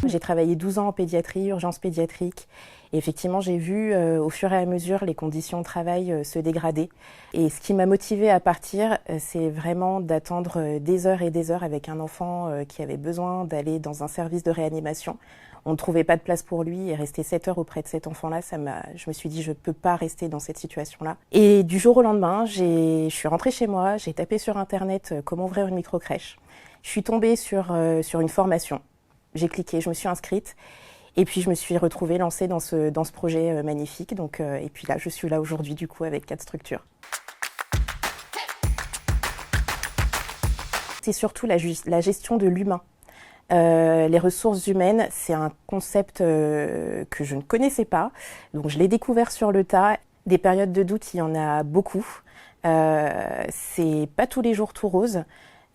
J'ai travaillé 12 ans en pédiatrie, urgence pédiatrique. Et effectivement, j'ai vu au fur et à mesure les conditions de travail se dégrader. Et ce qui m'a motivée à partir, c'est vraiment d'attendre des heures et des heures avec un enfant qui avait besoin d'aller dans un service de réanimation. On ne trouvait pas de place pour lui et rester 7 heures auprès de cet enfant-là, je me suis dit je ne peux pas rester dans cette situation-là. Et du jour au lendemain, je suis rentrée chez moi, j'ai tapé sur internet comment ouvrir une microcrèche. Je suis tombée sur une formation. J'ai cliqué, je me suis inscrite et puis je me suis retrouvée lancée dans ce projet magnifique. Donc, et puis là, je suis là aujourd'hui du coup avec 4 structures. C'est surtout la gestion de l'humain. Les ressources humaines, c'est un concept que je ne connaissais pas. Donc je l'ai découvert sur le tas. Des périodes de doute, il y en a beaucoup. C'est pas tous les jours tout rose.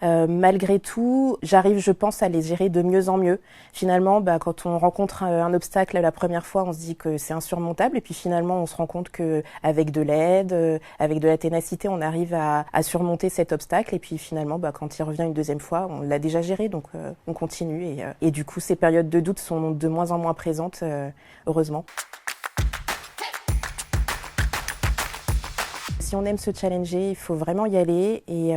Malgré tout, j'arrive, je pense, à les gérer de mieux en mieux. Finalement, quand on rencontre un obstacle la première fois, on se dit que c'est insurmontable, et puis finalement, on se rend compte que avec de l'aide, avec de la ténacité, on arrive à surmonter cet obstacle. Et puis finalement, quand il revient une deuxième fois, on l'a déjà géré, donc on continue. Et du coup, ces périodes de doute sont de moins en moins présentes, heureusement. Si on aime se challenger, il faut vraiment y aller et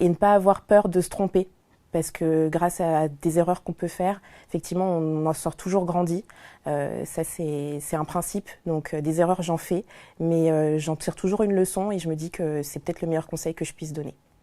ne pas avoir peur de se tromper. Parce que grâce à des erreurs qu'on peut faire, effectivement, on en sort toujours grandi. Ça, c'est un principe. Donc, des erreurs, j'en fais. Mais j'en tire toujours une leçon et je me dis que c'est peut-être le meilleur conseil que je puisse donner.